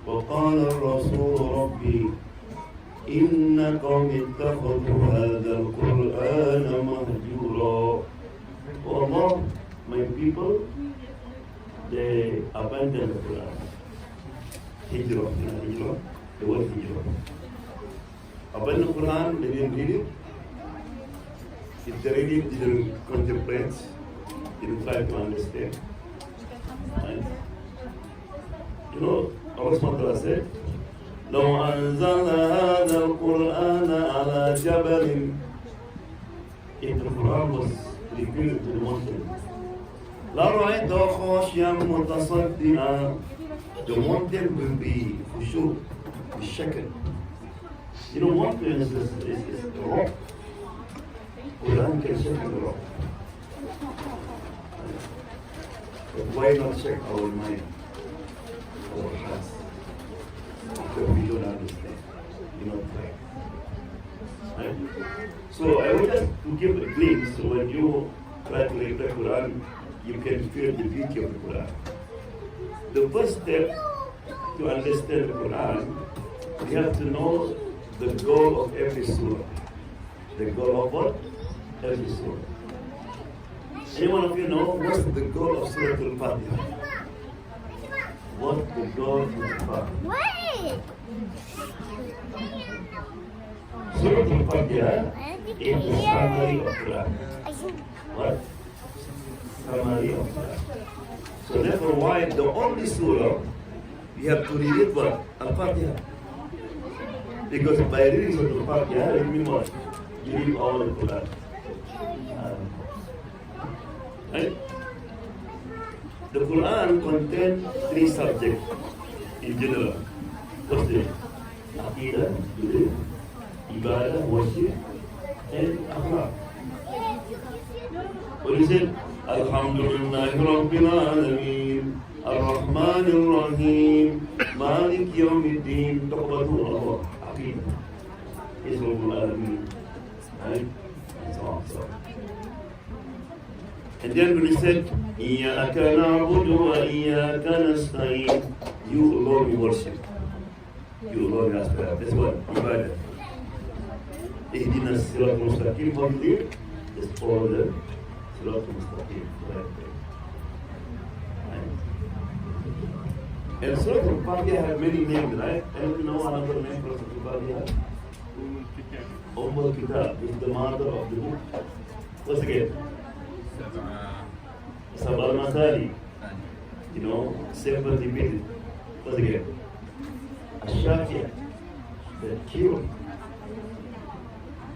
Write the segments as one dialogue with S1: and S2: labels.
S1: وقال الرسول ربي إن قوم اتخذوا هذا القرآن مهجورا. Oh Allah, my people, they abandoned the Quran. Hijrah, hijrah, the word hijrah. Abandoned the Quran, they didn't read it. If they read it, they didn't contemplate, didn't try to understand. And, you know, Allah SWT said, لو أنزلنا هذا القرآن على جبل. If the Quran was revealed to the mountain, لرأيته خاشعا متصدعا. The mountain will be khushu, be shaken. You know, mountain is a rock. Quran can shake the rock. But why not shake our mind, our hearts? Because we don't understand. You know, right? So I want just to give a glimpse. So when you try to read the Quran, you can feel the beauty of the Quran. The first step to understand the Quran, we have to know the goal of every surah. The goal of what? Every surah. Any one of you know what's the goal of Surah Al-Fatiha? What's the goal of Al-Fatiha?
S2: Wait!
S1: Surah Al-Fatiha is the summary of Quran. What? Summary of Quran. So therefore, why the only surah you have to read it what? Al-Fatiha. Because by reading Surah Al-Fatiha, you mean what? You read all the Quran. Right? The Quran contains 3 subjects in general. What's the Aqidah, belief, Ibadah, worship, and Akhlaq. What is it? Alhamdulillahi Rabbil Alameen, Ar-Rahman Ar-Rahim, Malik Yawmiddin. Talk about who? Allah. Aqidah is Rabbil Alameen. Right? And so on. And then when he said, إِيَّاكَ نَعْبُدُ وَإِيَّاكَ نَسْتَعِينُ, you alone we worship. You alone we ask for help. That's what? Ibadah. اهدنا الصراط المستقيم. How do you do? Just follow the صراط المستقيم. And Surah Al-Fatiha have many names, right? And you know another name for Surah Al-Fatiha? Al-Kitab is the mother of the book. What's again? Sabah al-Masali, you know, 7 repeated. What's again? Ash-Shafi'ah, the cure.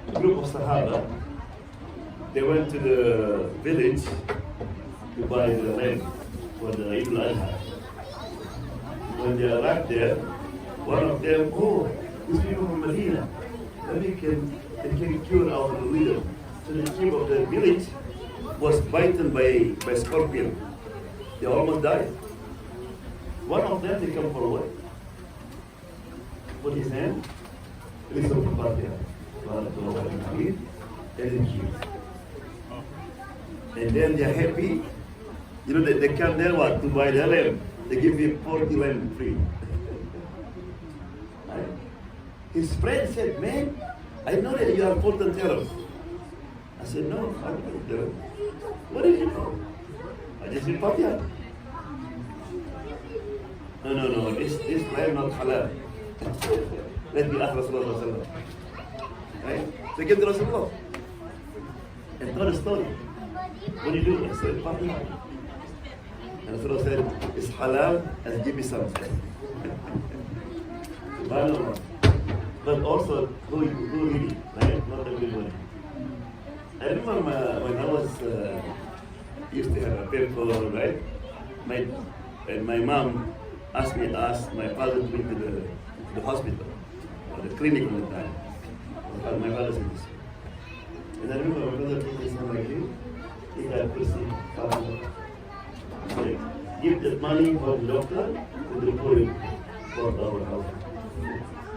S1: A group of Sahaba, they went to the village to buy the lamb for the Eid al-Adha. When they arrived there, one of them, oh, these people from Medina, they can cure our leader. So the king of the village was bitten by scorpion. They almost died. One of them, they come forward, put his hand, release of the Fatiha, and then kill. And then they are happy. You know, they come there what? To buy the lamb. They give him 40 lamb free. Right? His friend said, man, I know that you are fortune teller. I said, no, I'm not there. What did you know? I just did Fatiha. No, this lamb not halal. Let me ask Rasulullah. Right? So get to Rasulullah and tell the story. What do you do? I said, Fatiha. And Rasulullah said, it's halal and give me some. But also, who read it, right? Not everybody. I remember when I was used to have a paper, right? My mom asked me to ask my father to go to the hospital or the clinic all the time. My father said this. And I remember my brother told me something like this. He had perceived father. Give that money for the doctor to the poor for our house.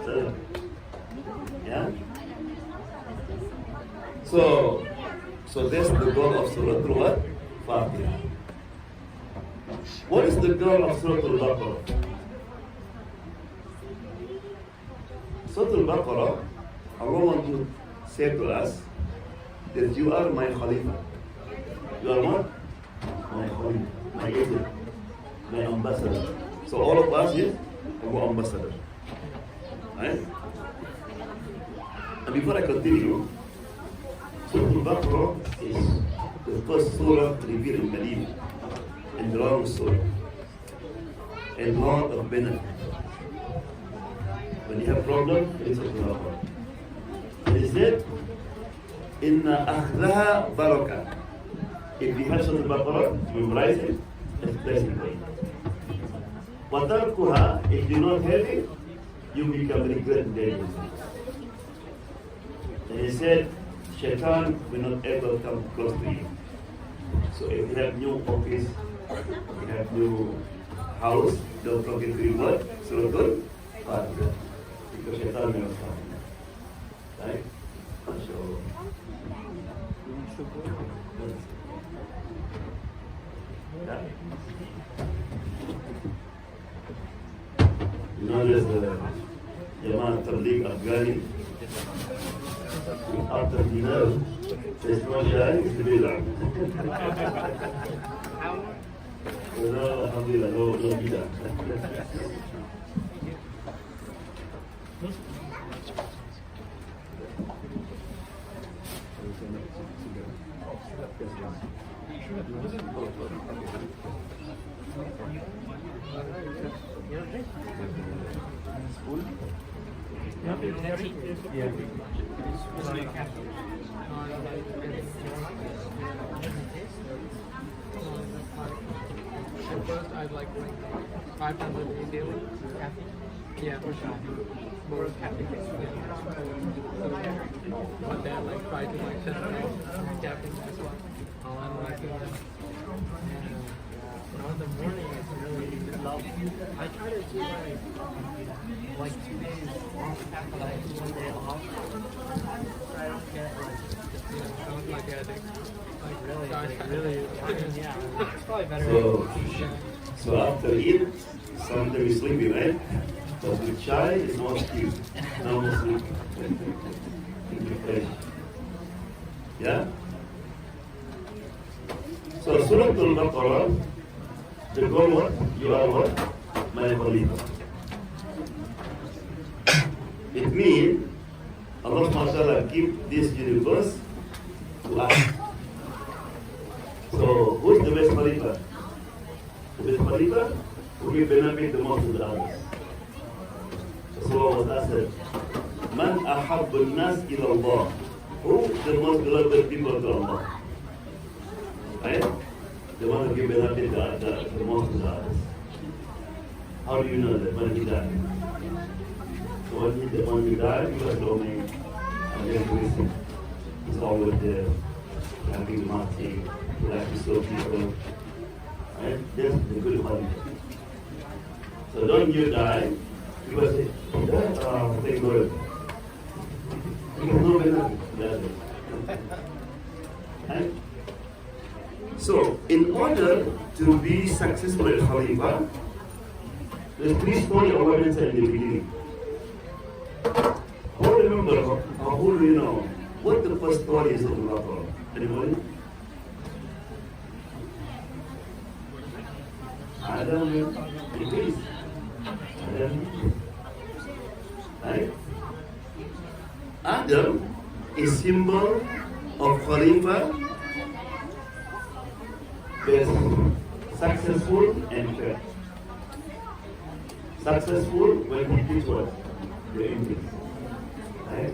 S1: So, yeah? So that's the goal of Surah what? Fatiha. What is the goal of Surah Al-Baqarah? Surah Al-Baqarah, Allah wants to say to us that you are my Khalifa. You are what? My Khalifa, my agent, my ambassador. So all of us is our ambassador. Right? And before I continue, Surah Al-Baqarah is the first surah revealed in Medina, and the long surah, and lot of benefit. When you have problem, it is Surah Al-Baqarah. It is said, Inna akhdaha barakah. If you have Surah Al-Baqarah, memorize it, it's blessing for you. Watarkuha, if you do not have it, you become regret and dangerous. And he said, Shaitan will not ever come close to you. So if you have new office, you have new house, don't forget to read what? Surah Al-Baqarah. Because Shaitan will not come. Right? So, yeah. You know, there's the Yaman Tabligh Afghani. After dinner, there's no shine, it's the bidah. No, alhamdulillah, no bidah.
S2: First, I'd like 500 a day daily. Yeah, for sure. More caffeine. But then, like, try to like shut down caffeine as well. And like, in the morning, it's really low. I try to do like 2 days off, like 1 day off. I don't get sounds like addict. Like really, yeah. It's probably better.
S1: So after eat, sometimes you sleepy, right? But with chai, it's more cute. No more sleep. Yeah? So Surah Al-Baqarah, the goal what? You are what? My Khalifa. It means Allah SWT give this universe to us. So who's the best Khalifa? The best Khalifa who will benefit the most to the others. So what was asked, Man ahabbu nas ila Allah. Who the most beloved people to Allah? Right? The one who give benefit the most to the others. How do you know that when he died? So when he died, he was roaming and then with him. He's always there, having marching, he likes to serve people. Right? That's the good quality. So don't you die, because thank God. You have no benefit. Right? So, in order to be successful as Khalifa, there's 3 stories Allah mentioned in the beginning. Who remember, who do you know, what the first story is of Allah? Anybody? Adam, Iblis. Adam. Right? Adam is symbol of Khalifa, best, successful and fair. Successful when he teaches what? The English. Right?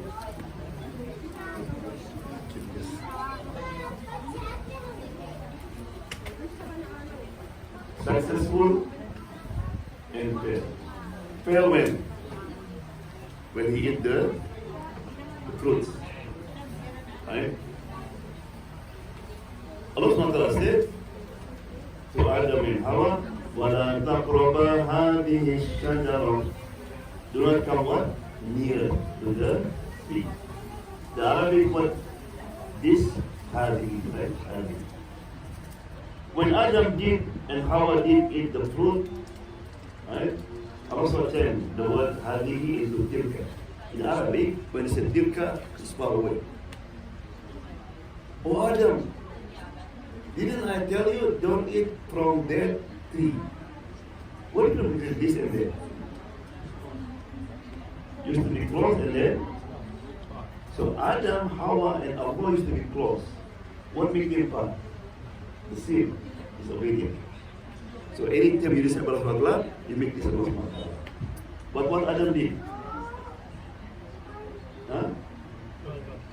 S1: Successful and fair. Fair when? When he eat the fruits. Right? Allah SWT said to Adam and Hawa, وَلَا تَقْرَبَا هَذِهِ الشَّجَرَةِ. Do not come what? Near to the tree. The Arabic word, this, هذه, right? هذه. When Adam did and Hawa did eat the fruit, right? Allah SWT changed the word هذه into tilka. In Arabic, when it's a tilka, it's far away. Oh Adam, didn't I tell you don't eat from that tree? What do you do between this and that? Used to be close and then. So Adam, Hawa, and Allah used to be close. What made them part? The sin is obedient. So anytime you listen about Allah, you make this Allah. But what Adam did? Huh?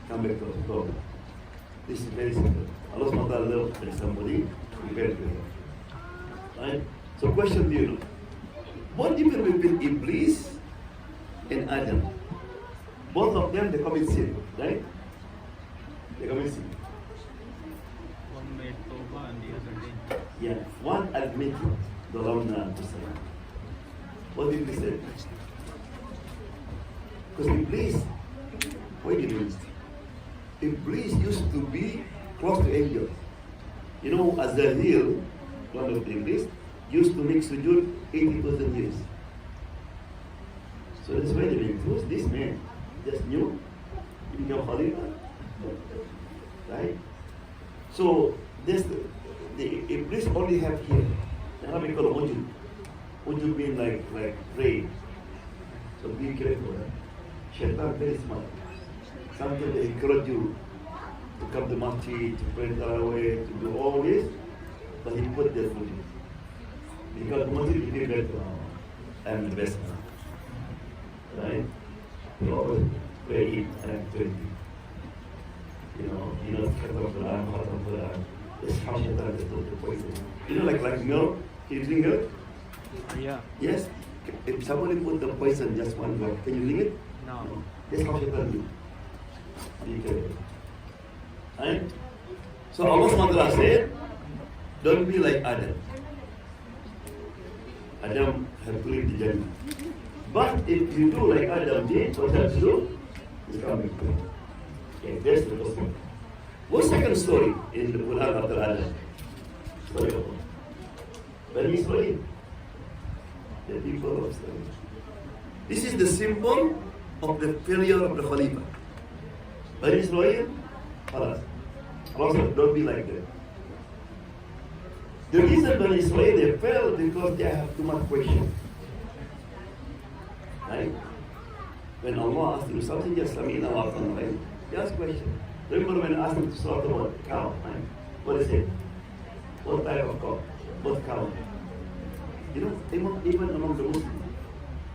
S1: Come back to God. This is very simple. Allah SWT loves somebody, prepare for him. Right? So question to you. What difference between Iblis and Adam? Both of them, they commit sin, right? They commit sin.
S2: One made Tawbah and the other didn't.
S1: Yeah, one admitted the wrong. What did he say? Because Iblis, wait a minute. Iblis used to be close to angels. You know, Azrael, one of the Iblis, used to make sujood 80,000 years. So that's why who's this man? Just new, he became Khathira. Right? So this the Iblis only have here. In Arabic called wujud. Wujud means like pray. So be careful. Shaitan very smart. Sometimes they encourage you to come to masjid, to pray tarawih, to do all this, but he put that wujud. Because masjid he did better. I'm the best man. Right? We always pray it and 20. You know, Quran. That's how Shaitan is the poison. You know, like milk, can you drink milk?
S2: Yeah.
S1: Yes. If somebody put the poison just one drop, can you drink it?
S2: No.
S1: That's how Shaitan do. Be careful. Right? So Allah SWT said, don't be like Adam. Adam had to leave the Jannah. But if you do like Adam did, what you have to do? It's coming to you. Okay, that's the first one. What's the second story in the Quran after Adam? Story of Bani Israel. The people of Israel. This is the symbol of the failure of the Khalifa. Bani Israel, khalas. Also, don't be like that. The reason Bani Israel they failed because they have too much question. Right? When Allah asked him something, just Samina wa Atana, right? He asked question. Remember when I asked him to slaughter what? Cow, right? What is it? What type of cow? What cow? You know, even among the Muslims,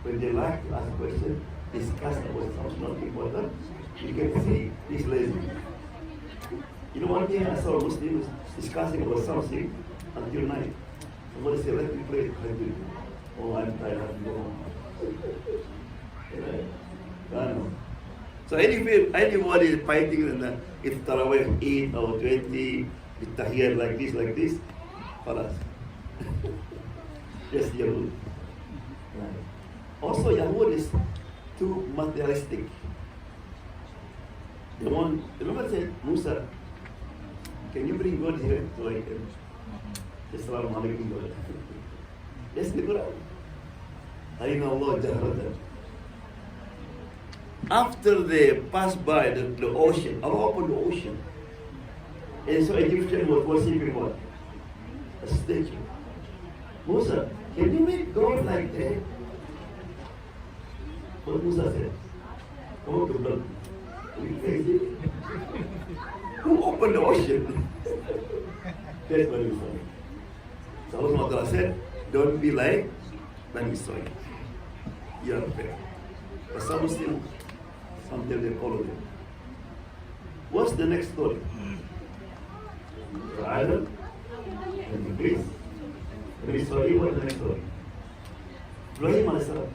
S1: when they like to ask a question, discuss about something not important, you can see he's lazy. You know, one day I saw a Muslim discussing about something until night. Somebody said, let me play it. Oh, I'm tired, I have to go home. So anybody is fighting and if Tarawih 8 or 20, with Tahiyat like this, khalas. Yes, Yahud. Right. Also, Yahud is too materialistic. They want, remember I said, Musa, can you bring God here so I can Assalamu alaikum God? That's the Quran. Aina Allah jahratan. After they passed by the ocean, Allah opened the ocean. And so Egyptian was worshipping what? A statue. Musa, can you make God like that? What Musa said? Come on to blood. Are you crazy? Who opened the ocean? That's what he said. So Allah said, don't be like Bani Israel. You are fair. But some Muslims, sometimes they follow them. What's the next story? For Adam and the priest. Bani Israel, what's the next story? Ibrahim alayhi salam.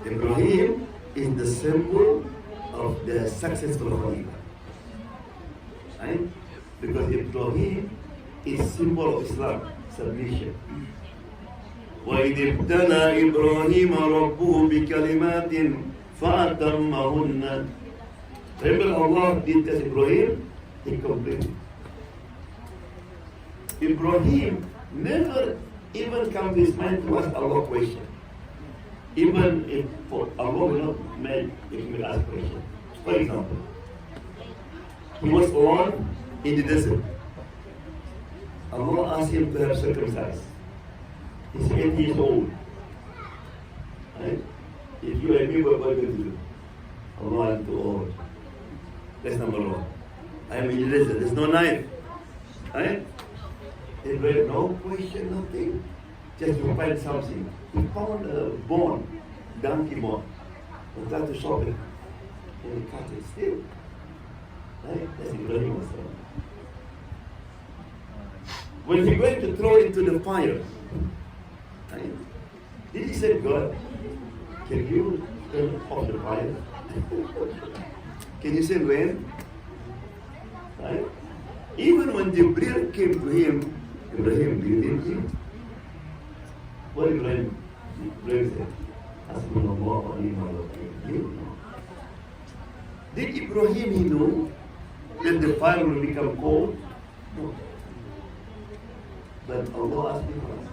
S1: Ibrahim is the symbol of the successful Khalifa. Right? Because Ibrahim is symbol of Islam, submission. وَإِذِ ابْتَلَى إِبْرَاهِيمَ رَبُّهُ بِكَلِمَاتٍ فَأَتَمَّهُنَّ. Remember Allah did test Ibrahim, he completed. Ibrahim never even come to his mind to ask Allah question. Even if for Allah will not make if we ask question. For example, he was born in the desert. Allah asked him to have circumcised. He's 8 years old. Right? If you and me, what are you going to do? Allah, I'm too old. That's number one. I'm in the desert. There's no knife. Right? He read no question, nothing. Just to find something. He found a bone, donkey bone. He tried to chop it. And he cut it still. Right? That's Ibrahim. When he went to throw it into the fire, right? Did he say, God, can you turn off the fire? Can you say when? Right? Even when Jibril came to him, Ibrahim, do you need him? What did Ibrahim say? Did Ibrahim he know that the fire will become cold? No. But Allah asked him first.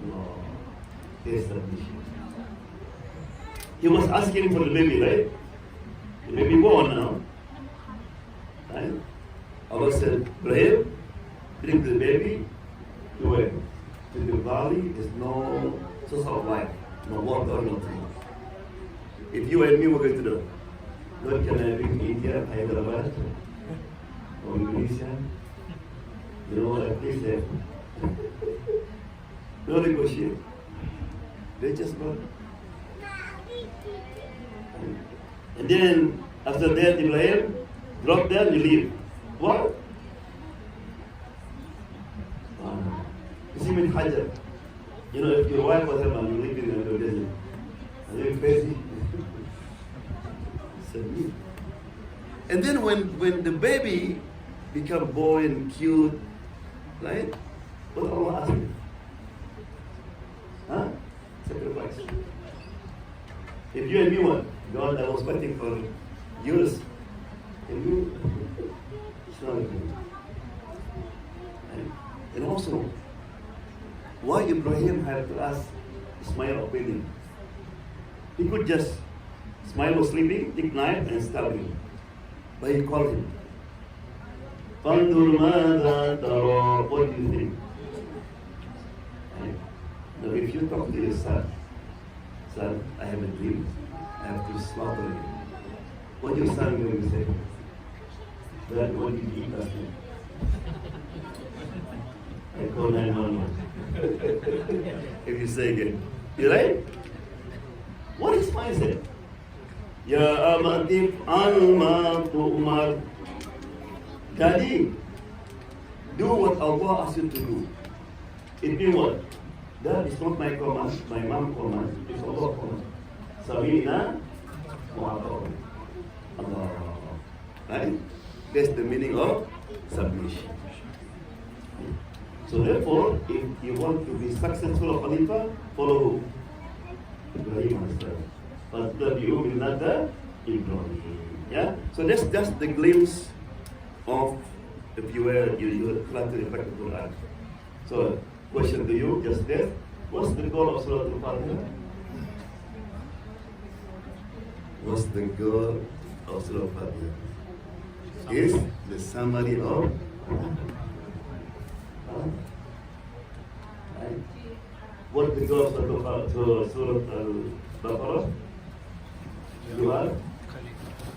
S1: No. Here's the mission. He was asking for the baby, right? The baby born now. Right? Allah said, Ibrahim, bring the baby to where? To the valley. There's no source of life, no water, nothing. If you and me were going to do, Lord, can I bring India, Hyderabad, or Indonesia? You know what I place there? No negotiate. They just go. And then after that, Ibrahim, drop down, you leave. What? You see me Hajar. You know, if your wife was having you live in the desert. Are you crazy? And then when the baby become boy and cute, right? What Allah asked me? Huh? Sacrifice. If you and me want, God, I was waiting for years. And you, it's not a good. And also, why Ibrahim had to ask Ismail opinion? He could just, Ismail was sleeping, take knife and stab him. But he called him. Fandur mada tara, what do you think? Now if you talk to your son, I have a dream, I have to slaughter him. What your son going to say? Dad, what did you eat last night? I call 911. If you say again, you right? What is mindset? Ya amatif alma tu'mar. Daddy, do what Allah asks you to do. It means what? That is not my command, my mom command, it's Allah command. Sabina wa'ata'un. Allah. Right? That's the meaning of submission. So therefore, if you want to be successful of Khalifa, follow who? Ibrahim himself. Fattabi'u millata Ibrahim. Yeah? So that's just the glimpse of, if you were, you try to reflect the Quran. So, question to you, just there. What's the goal of Surah Al-Fatiha? What's the goal of Surah Al-Fatiha? Is the summary of right? What the goal of Surah Al-Baqarah? You are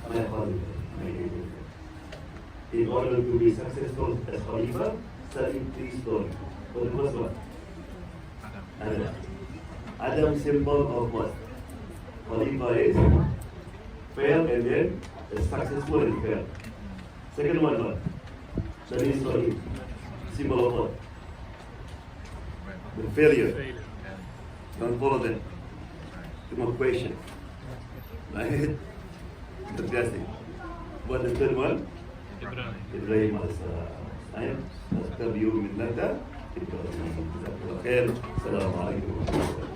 S1: my Khalifa. In order to be successful as Khalifa, study 3 stories. What the first one? Adam. Adam symbol of what? Khalifa is fail and then successful and fail. Second one what? Study story. Symbol of what? The failure. Don't follow them. No question. Right? Interesting. What the third one? Ibrahim as Tabi'u millata Ibrahim. Assalamu alaikum.